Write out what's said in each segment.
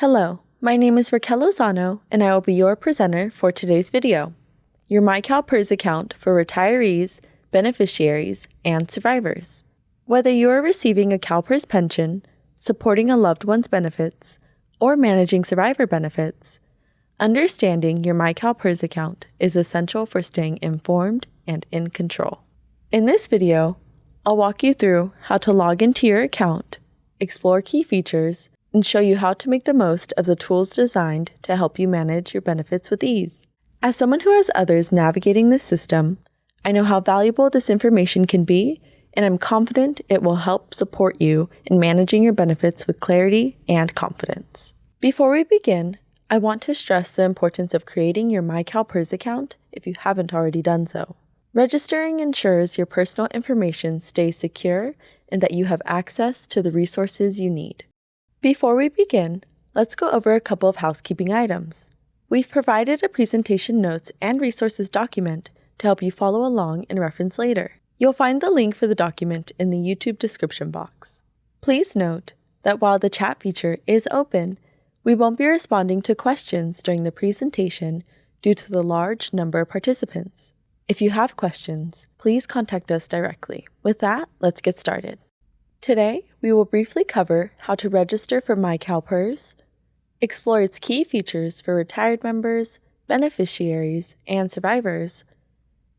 Hello, my name is Raquel Lozano, and I will be your presenter for today's video, your myCalPERS account for retirees, beneficiaries, and survivors. Whether you are receiving a CalPERS pension, supporting a loved one's benefits, or managing survivor benefits, understanding your myCalPERS account is essential for staying informed and in control. In this video, I'll walk you through how to log into your account, explore key features, and show you how to make the most of the tools designed to help you manage your benefits with ease. As someone who has others navigating this system, I know how valuable this information can be, and I'm confident it will help support you in managing your benefits with clarity and confidence. Before we begin, I want to stress the importance of creating your myCalPERS account if you haven't already done so. Registering ensures your personal information stays secure and that you have access to the resources you need. Before we begin, let's go over a couple of housekeeping items. We've provided a presentation notes and resources document to help you follow along and reference later. You'll find the link for the document in the YouTube description box. Please note that while the chat feature is open, we won't be responding to questions during the presentation due to the large number of participants. If you have questions, please contact us directly. With that, let's get started. Today, we will briefly cover how to register for myCalPERS, explore its key features for retired members, beneficiaries, and survivors,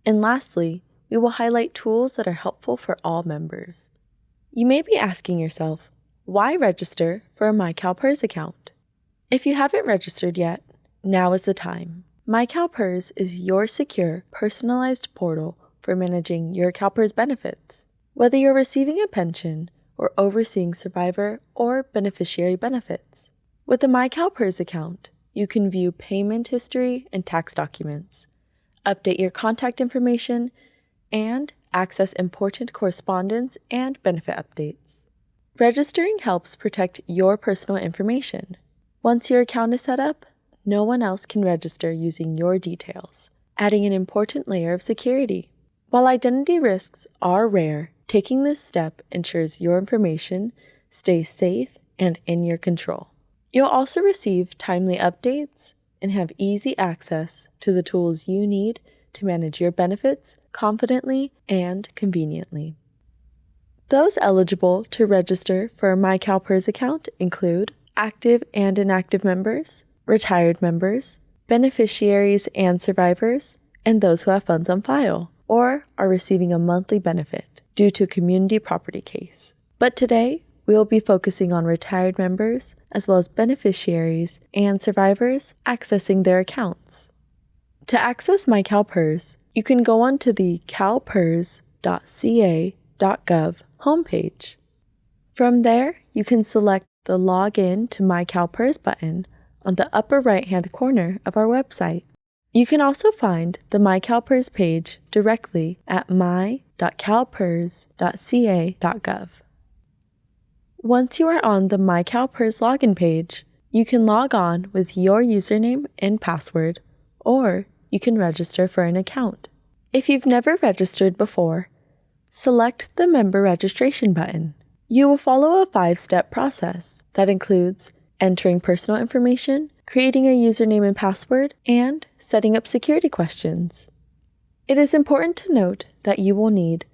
and lastly, we will highlight tools that are helpful for all members. You may be asking yourself, why register for a myCalPERS account? If you haven't registered yet, now is the time. myCalPERS is your secure, personalized portal for managing your CalPERS benefits. Whether you're receiving a pension or overseeing survivor or beneficiary benefits. With the myCalPERS account, you can view payment history and tax documents, update your contact information, and access important correspondence and benefit updates. Registering helps protect your personal information. Once your account is set up, no one else can register using your details, adding an important layer of security. While identity risks are rare, taking this step ensures your information stays safe and in your control. You'll also receive timely updates and have easy access to the tools you need to manage your benefits confidently and conveniently. Those eligible to register for a myCalPERS account include active and inactive members, retired members, beneficiaries and survivors, and those who have funds on file or are receiving a monthly benefit due to a community property case. But today, we will be focusing on retired members as well as beneficiaries and survivors accessing their accounts. To access myCalPERS, you can go on to the calpers.ca.gov homepage. From there, you can select the Login to myCalPERS button on the upper right-hand corner of our website. You can also find the myCalPERS page directly at my.calpers.ca.gov. Once you are on the myCalPERS login page, you can log on with your username and password, or you can register for an account. If you've never registered before, select the Member Registration button. You will follow a 5-step process that includes entering personal information, creating a username and password, and setting up security questions. It is important to note that you will need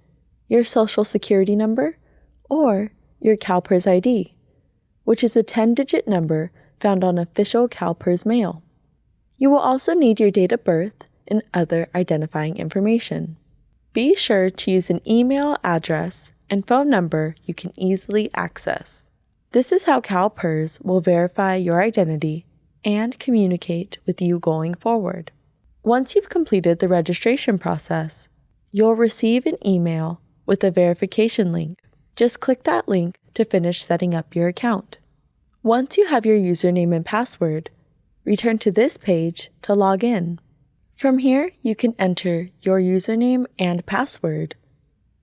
your Social Security number or your CalPERS ID, which is a 10-digit number found on official CalPERS mail. You will also need your date of birth and other identifying information. Be sure to use an email address and phone number you can easily access. This is how CalPERS will verify your identity and communicate with you going forward. Once you've completed the registration process, you'll receive an email with a verification link. Just click that link to finish setting up your account. Once you have your username and password, return to this page to log in. From here, you can enter your username and password,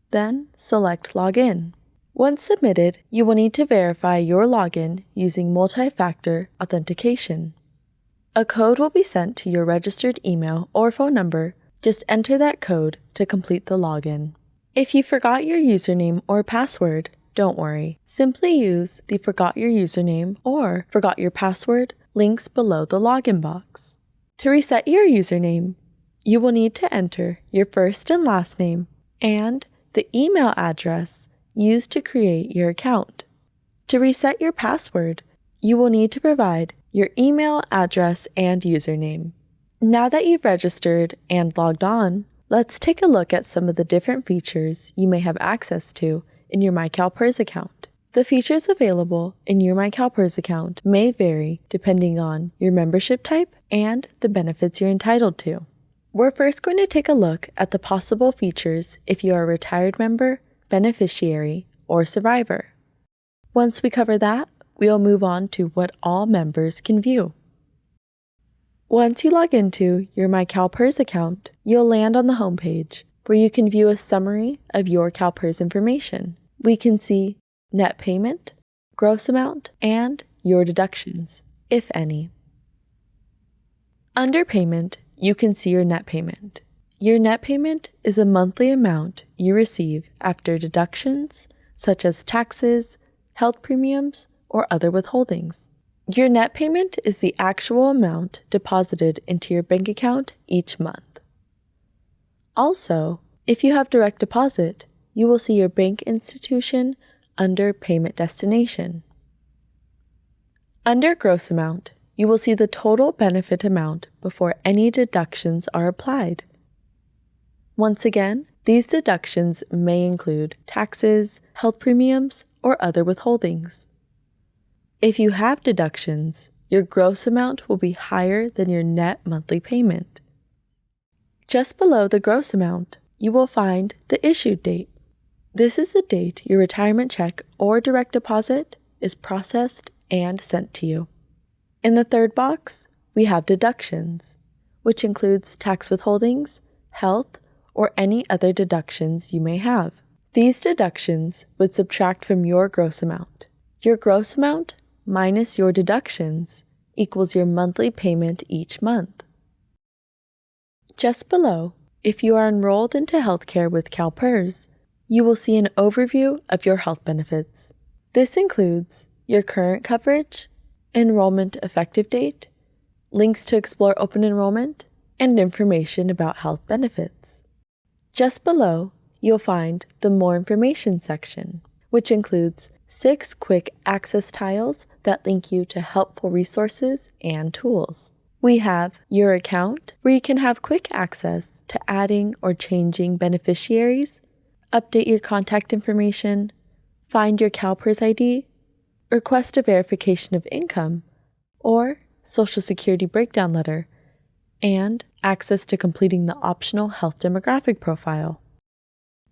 then select Login. Once submitted, you will need to verify your login using multi-factor authentication. A code will be sent to your registered email or phone number. Just enter that code to complete the login. If you forgot your username or password, Don't worry. Simply use the Forgot Your Username or Forgot Your Password links below the login box. To reset your username, you will need to enter your first and last name and the email address used to create your account. To reset your password, you will need to provide your email address and username. Now that you've registered and logged on, let's take a look at some of the different features you may have access to in your myCalPERS account. The features available in your myCalPERS account may vary depending on your membership type and the benefits you're entitled to. We're first going to take a look at the possible features if you are a retired member, beneficiary, or survivor. Once we cover that, we'll move on to what all members can view. Once you log into your myCalPERS account, you'll land on the homepage where you can view a summary of your CalPERS information. We can see net payment, gross amount, and your deductions, if any. Under payment, you can see your net payment. Your net payment is a monthly amount you receive after deductions such as taxes, health premiums, or other withholdings. Your net payment is the actual amount deposited into your bank account each month. Also, if you have direct deposit, you will see your bank institution under Payment Destination. Under Gross Amount, you will see the total benefit amount before any deductions are applied. Once again, these deductions may include taxes, health premiums, or other withholdings. If you have deductions, your gross amount will be higher than your net monthly payment. Just below the gross amount, you will find the issued date. This is the date your retirement check or direct deposit is processed and sent to you. In the third box, we have deductions, which includes tax withholdings, health, or any other deductions you may have. These deductions would subtract from your gross amount. Your gross amount minus your deductions equals your monthly payment each month. Just below, if you are enrolled into healthcare with CalPERS, you will see an overview of your health benefits. This includes your current coverage, enrollment effective date, links to explore open enrollment, and information about health benefits. Just below, you'll find the More Information section, which includes 6 quick access tiles that link you to helpful resources and tools. We have Your Account, where you can have quick access to adding or changing beneficiaries, update your contact information, find your CalPERS ID, request a verification of income, or Social Security breakdown letter, and access to completing the optional health demographic profile.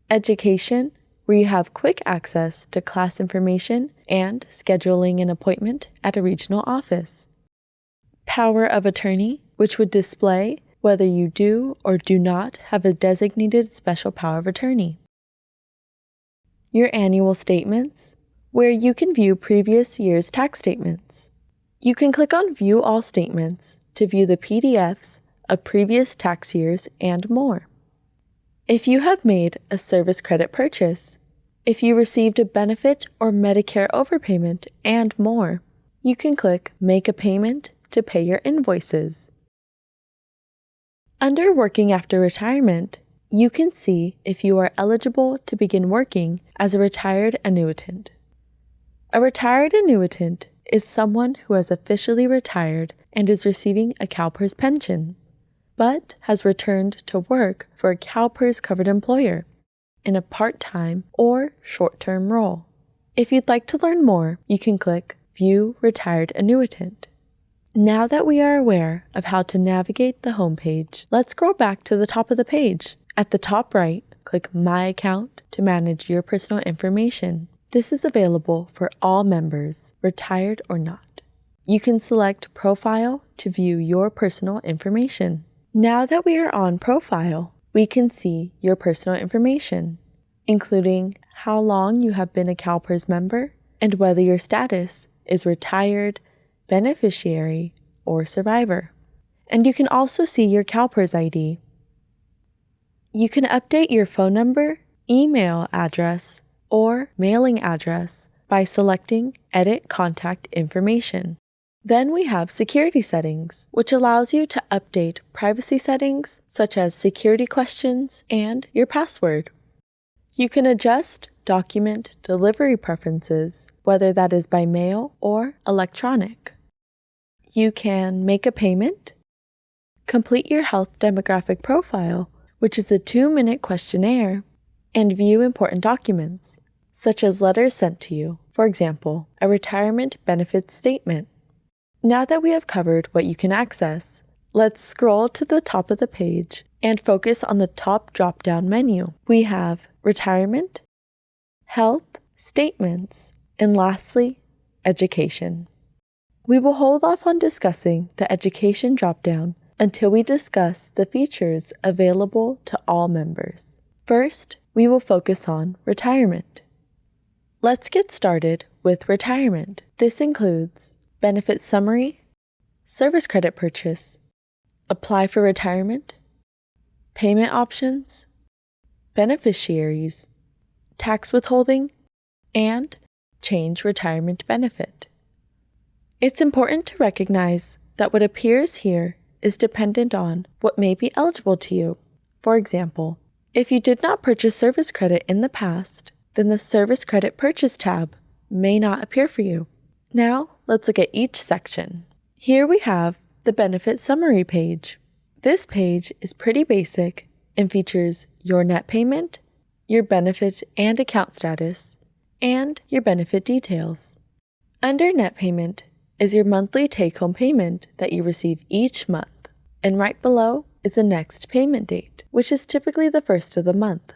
Education, where you have quick access to class information and scheduling an appointment at a regional office. Power of Attorney, which would display whether you do or do not have a designated special power of attorney. Your annual statements, where you can view previous year's tax statements. You can click on View All Statements to view the PDFs of previous tax years and more. If you have made a service credit purchase, if you received a benefit or Medicare overpayment, and more, you can click Make a Payment to pay your invoices. Under Working After Retirement, you can see if you are eligible to begin working as a retired annuitant. A retired annuitant is someone who has officially retired and is receiving a CalPERS pension, but has returned to work for a CalPERS covered employer in a part-time or short-term role. If you'd like to learn more, you can click View Retired Annuitant. Now that we are aware of how to navigate the homepage, let's scroll back to the top of the page. At the top right, click My Account to manage your personal information. This is available for all members, retired or not. You can select Profile to view your personal information. Now that we are on Profile, we can see your personal information, including how long you have been a CalPERS member and whether your status is retired, beneficiary, or survivor. And you can also see your CalPERS ID. You can update your phone number, email address, or mailing address by selecting Edit Contact Information. Then we have Security Settings, which allows you to update privacy settings such as security questions and your password. You can adjust document delivery preferences, whether that is by mail or electronic. You can make a payment, complete your health demographic profile, which is a 2-minute questionnaire, and view important documents, such as letters sent to you, for example, a retirement benefits statement. Now that we have covered what you can access, let's scroll to the top of the page and focus on the top drop-down menu. We have Retirement, Health, Statements, and lastly, Education. We will hold off on discussing the Education drop-down until we discuss the features available to all members. First, we will focus on Retirement. Let's get started with Retirement. This includes Benefit Summary, Service Credit Purchase, Apply for Retirement, Payment Options, Beneficiaries, Tax Withholding, and Change Retirement Benefit. It's important to recognize that what appears here is dependent on what may be eligible to you. For example, if you did not purchase service credit in the past, then the Service Credit Purchase tab may not appear for you. Now, let's look at each section. Here we have the Benefit Summary page. This page is pretty basic and features your net payment, your benefit and account status, and your benefit details. Under net payment is your monthly take-home payment that you receive each month, and right below is the next payment date, which is typically the first of the month.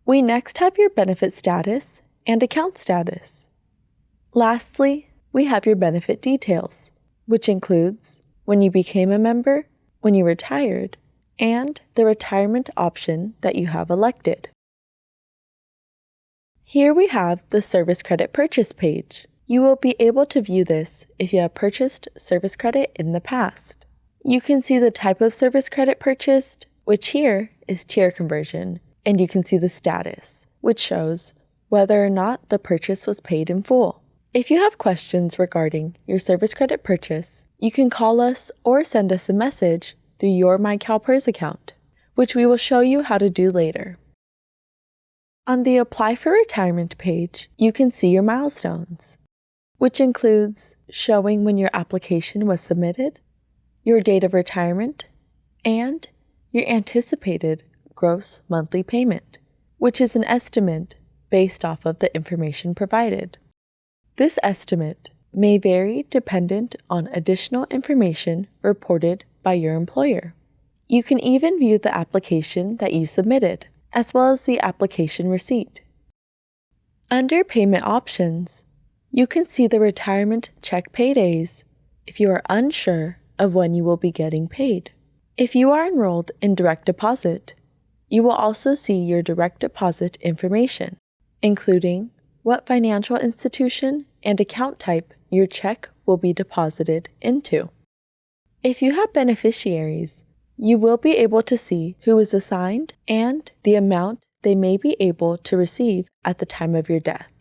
We next have your benefit status and account status. Lastly, we have your benefit details, which includes when you became a member, when you retired, and the retirement option that you have elected. Here we have the Service Credit Purchase page. You will be able to view this if you have purchased service credit in the past. You can see the type of service credit purchased, which here is tier conversion, and you can see the status, which shows whether or not the purchase was paid in full. If you have questions regarding your service credit purchase, you can call us or send us a message through your myCalPERS account, which we will show you how to do later. On the Apply for Retirement page, you can see your milestones, which includes showing when your application was submitted, your date of retirement, and your anticipated gross monthly payment, which is an estimate based off of the information provided. This estimate may vary dependent on additional information reported by your employer. You can even view the application that you submitted, as well as the application receipt. Under Payment Options, you can see the retirement check paydays if you are unsure of when you will be getting paid. If you are enrolled in direct deposit, you will also see your direct deposit information, including what financial institution and account type your check will be deposited into. If you have beneficiaries, you will be able to see who is assigned and the amount they may be able to receive at the time of your death.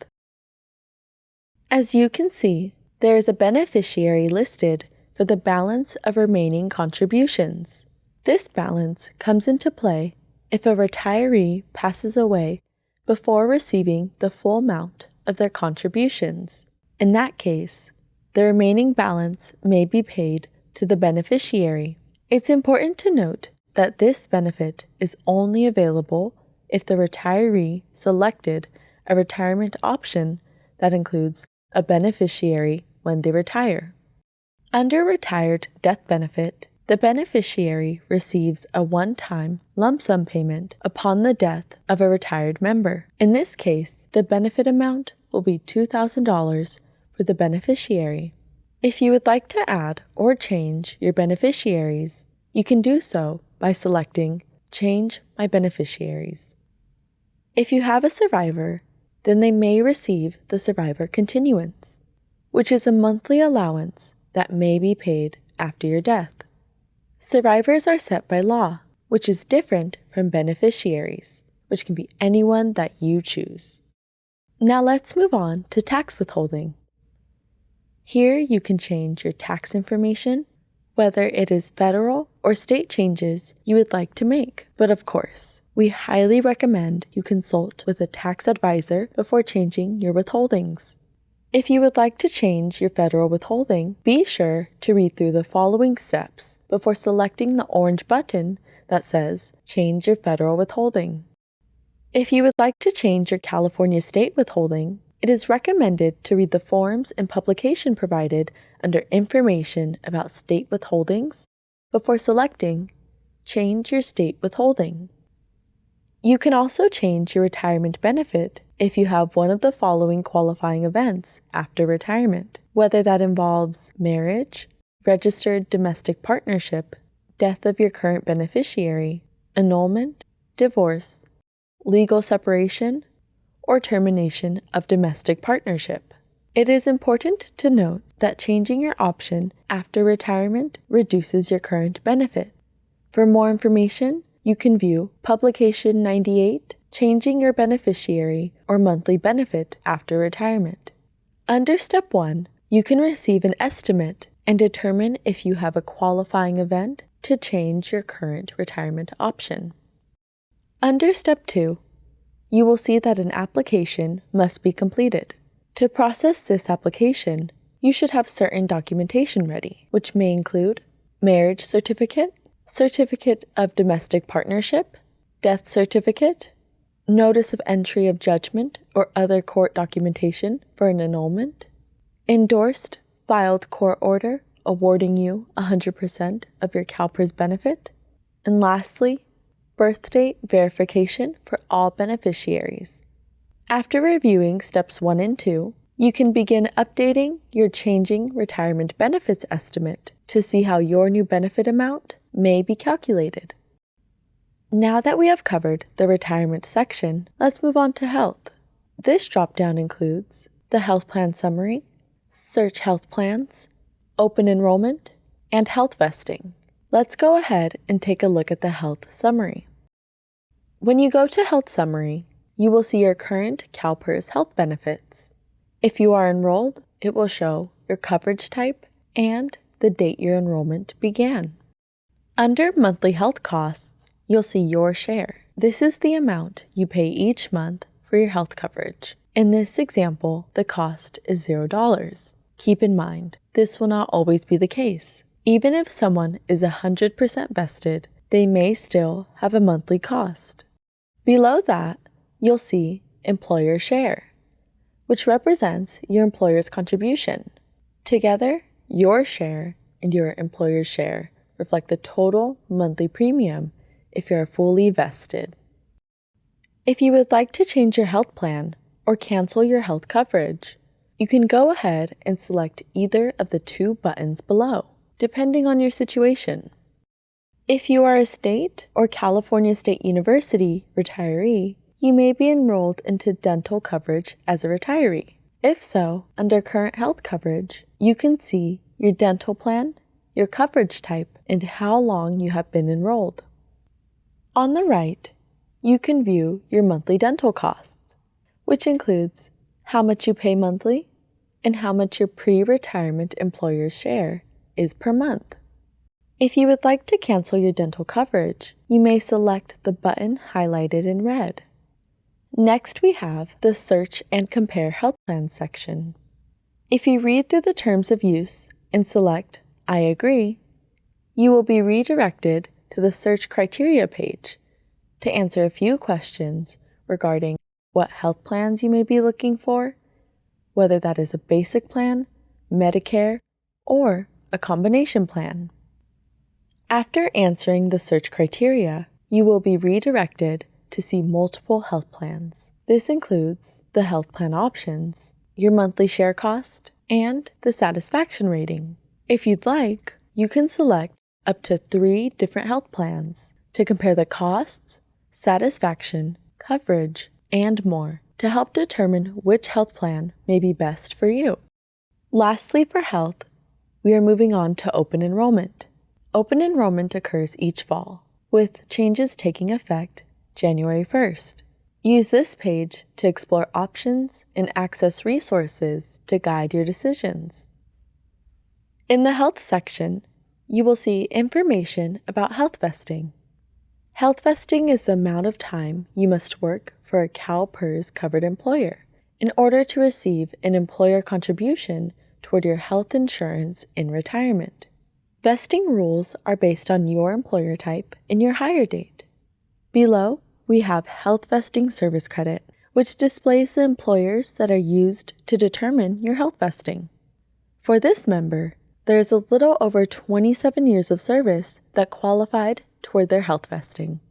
As you can see, there is a beneficiary listed for the balance of remaining contributions. This balance comes into play if a retiree passes away before receiving the full amount of their contributions. In that case, the remaining balance may be paid to the beneficiary. It's important to note that this benefit is only available if the retiree selected a retirement option that includes a beneficiary when they retire. Under Retired Death Benefit, the beneficiary receives a one-time lump sum payment upon the death of a retired member. In this case, the benefit amount will be $2,000 for the beneficiary. If you would like to add or change your beneficiaries, you can do so by selecting Change My Beneficiaries. If you have a survivor, then they may receive the survivor continuance, which is a monthly allowance that may be paid after your death. Survivors are set by law, which is different from beneficiaries, which can be anyone that you choose. Now let's move on to tax withholding. Here you can change your tax information, whether it is federal or state changes you would like to make. But of course, we highly recommend you consult with a tax advisor before changing your withholdings. If you would like to change your federal withholding, be sure to read through the following steps before selecting the orange button that says Change Your Federal Withholding. If you would like to change your California state withholding, it is recommended to read the forms and publication provided under Information about State Withholdings before selecting Change Your State Withholding. You can also change your retirement benefit if you have one of the following qualifying events after retirement, whether that involves marriage, registered domestic partnership, death of your current beneficiary, annulment, divorce, legal separation, or termination of domestic partnership. It is important to note that changing your option after retirement reduces your current benefit. For more information, you can view Publication 98, Changing Your Beneficiary or Monthly Benefit After Retirement. Under Step 1, you can receive an estimate and determine if you have a qualifying event to change your current retirement option. Under Step 2, you will see that an application must be completed. To process this application, you should have certain documentation ready, which may include marriage certificate, certificate of domestic partnership, death certificate, notice of entry of judgment or other court documentation for an annulment, endorsed filed court order awarding you 100% of your CalPERS benefit, and lastly, birth date verification for all beneficiaries. After reviewing Steps 1 and 2, you can begin updating your changing retirement benefits estimate to see how your new benefit amount may be calculated. Now that we have covered the retirement section, let's move on to health. This drop-down includes the health plan summary, search health plans, open enrollment, and health vesting. Let's go ahead and take a look at the health summary. When you go to health summary, you will see your current CalPERS health benefits. If you are enrolled, it will show your coverage type and the date your enrollment began. Under monthly health costs, you'll see your share. This is the amount you pay each month for your health coverage. In this example, the cost is $0. Keep in mind, this will not always be the case. Even if someone is 100% vested, they may still have a monthly cost. Below that, you'll see employer share, which represents your employer's contribution. Together, your share and your employer's share reflect the total monthly premium if you are fully vested. If you would like to change your health plan or cancel your health coverage, you can go ahead and select either of the two buttons below, depending on your situation. If you are a state or California State University retiree, you may be enrolled into dental coverage as a retiree. If so, under current health coverage, you can see your dental plan, your coverage type, and how long you have been enrolled. On the right, you can view your monthly dental costs, which includes how much you pay monthly and how much your pre-retirement employer's share is per month. If you would like to cancel your dental coverage, you may select the button highlighted in red. Next, we have the Search and Compare Health Plans section. If you read through the terms of use and select I agree, you will be redirected to the Search Criteria page to answer a few questions regarding what health plans you may be looking for, whether that is a basic plan, Medicare, or a combination plan. After answering the search criteria, you will be redirected to see multiple health plans. This includes the health plan options, your monthly share cost, and the satisfaction rating. If you'd like, you can select up to 3 different health plans to compare the costs, satisfaction, coverage, and more to help determine which health plan may be best for you. Lastly, for health, we are moving on to open enrollment. Open enrollment occurs each fall, with changes taking effect January 1st. Use this page to explore options and access resources to guide your decisions. In the Health section, you will see information about health vesting. Health vesting is the amount of time you must work for a CalPERS covered employer in order to receive an employer contribution toward your health insurance in retirement. Vesting rules are based on your employer type and your hire date. Below, we have Health Vesting Service Credit, which displays the employers that are used to determine your health vesting. For this member, there is a little over 27 years of service that qualified toward their health vesting.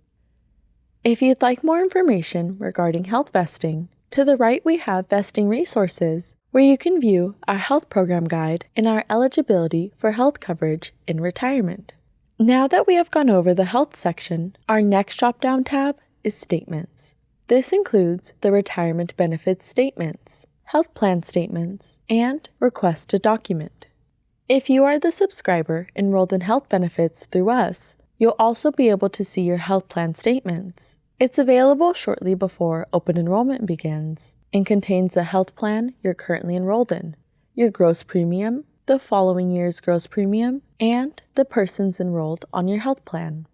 If you'd like more information regarding health vesting, to the right we have vesting resources where you can view our health program guide and our eligibility for health coverage in retirement. Now that we have gone over the health section, our next drop-down tab is Statements. This includes the retirement benefits statements, health plan statements, and Request a Document. If you are the subscriber enrolled in health benefits through us, you'll also be able to see your health plan statements. It's available shortly before open enrollment begins and contains a health plan you're currently enrolled in, your gross premium, the following year's gross premium, and the persons enrolled on your health plan.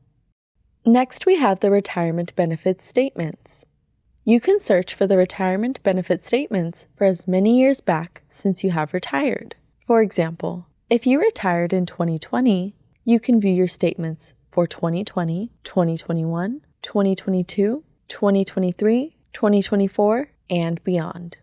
Next, we have the retirement benefits statements. You can search for the retirement benefit statements for as many years back since you have retired. For example, if you retired in 2020, you can view your statements for 2020, 2021, 2022, 2023, 2024, and beyond.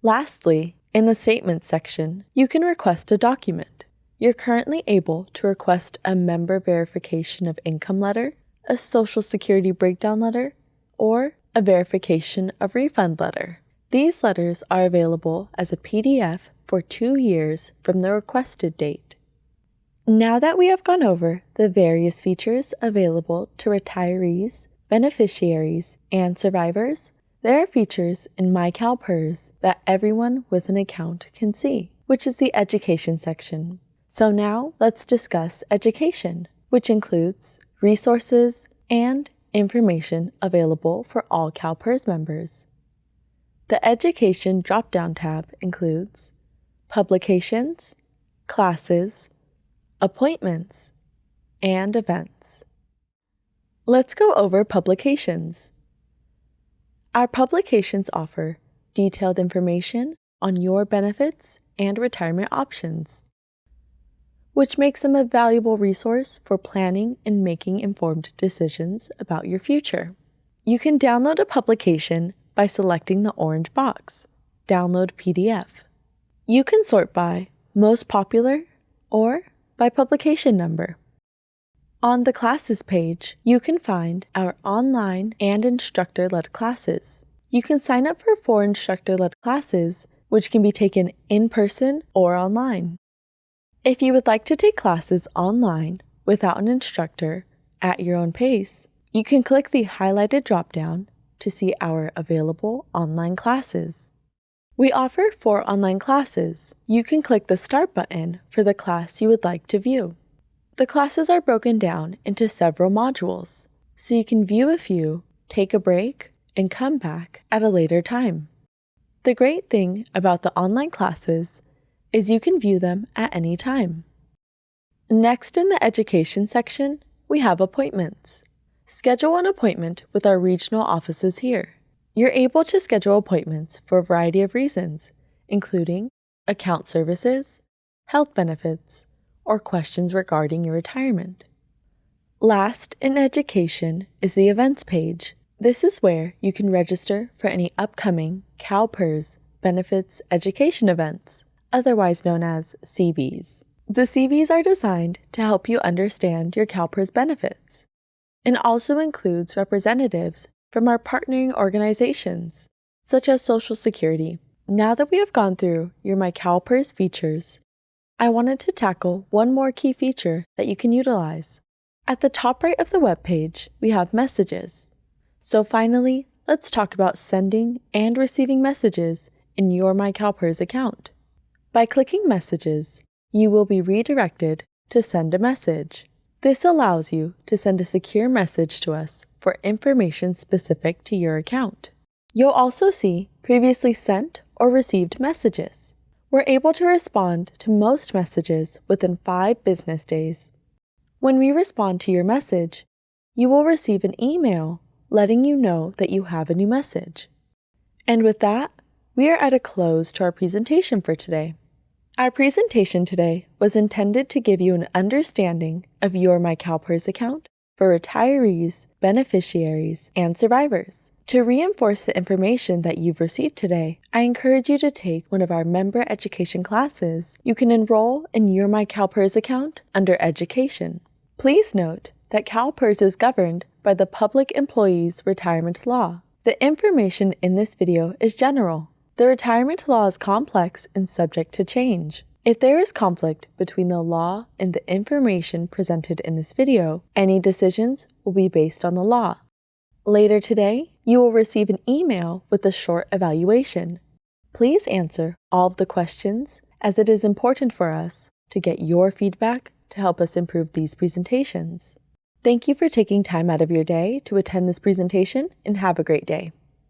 Lastly, in the Statements section, you can request a document. You're currently able to request a member verification of income letter, a Social Security breakdown letter, or a verification of refund letter. These letters are available as a PDF for 2 years from the requested date. Now that we have gone over the various features available to retirees, beneficiaries, and survivors, there are features in myCalPERS that everyone with an account can see, which is the Education section. So now let's discuss education, which includes resources and information available for all CalPERS members. The Education drop-down tab includes publications, classes, appointments, and events. Let's go over publications. Our publications offer detailed information on your benefits and retirement options, which makes them a valuable resource for planning and making informed decisions about your future. You can download a publication by selecting the orange box, Download PDF. You can sort by most popular or by publication number. On the Classes page, you can find our online and instructor-led classes. You can sign up for 4 instructor-led classes, which can be taken in person or online. If you would like to take classes online without an instructor at your own pace, you can click the highlighted drop-down to see our available online classes. We offer 4 online classes. You can click the Start button for the class you would like to view. The classes are broken down into several modules, so you can view a few, take a break, and come back at a later time. The great thing about the online classes is you can view them at any time. Next in the Education section, we have appointments. Schedule an appointment with our regional offices here. You're able to schedule appointments for a variety of reasons, including account services, health benefits, or questions regarding your retirement. Last in Education is the Events page. This is where you can register for any upcoming CalPERS Benefits Education events, otherwise known as CBs. The CBs are designed to help you understand your CalPERS benefits and also includes representatives from our partnering organizations, such as Social Security. Now that we have gone through your myCalPERS features, I wanted to tackle one more key feature that you can utilize. At the top right of the webpage, we have messages. So finally, let's talk about sending and receiving messages in your myCalPERS account. By clicking Messages, you will be redirected to Send a Message. This allows you to send a secure message to us for information specific to your account. You'll also see previously sent or received messages. We're able to respond to most messages within 5 business days. When we respond to your message, you will receive an email letting you know that you have a new message. And with that, we are at a close to our presentation for today. Our presentation today was intended to give you an understanding of your myCalPERS account for retirees, beneficiaries, and survivors. To reinforce the information that you've received today, I encourage you to take one of our member education classes. You can enroll in your myCalPERS account under Education. Please note that CalPERS is governed by the Public Employees Retirement Law. The information in this video is general. The retirement law is complex and subject to change. If there is conflict between the law and the information presented in this video, any decisions will be based on the law. Later today, you will receive an email with a short evaluation. Please answer all of the questions, as it is important for us to get your feedback to help us improve these presentations. Thank you for taking time out of your day to attend this presentation, and have a great day.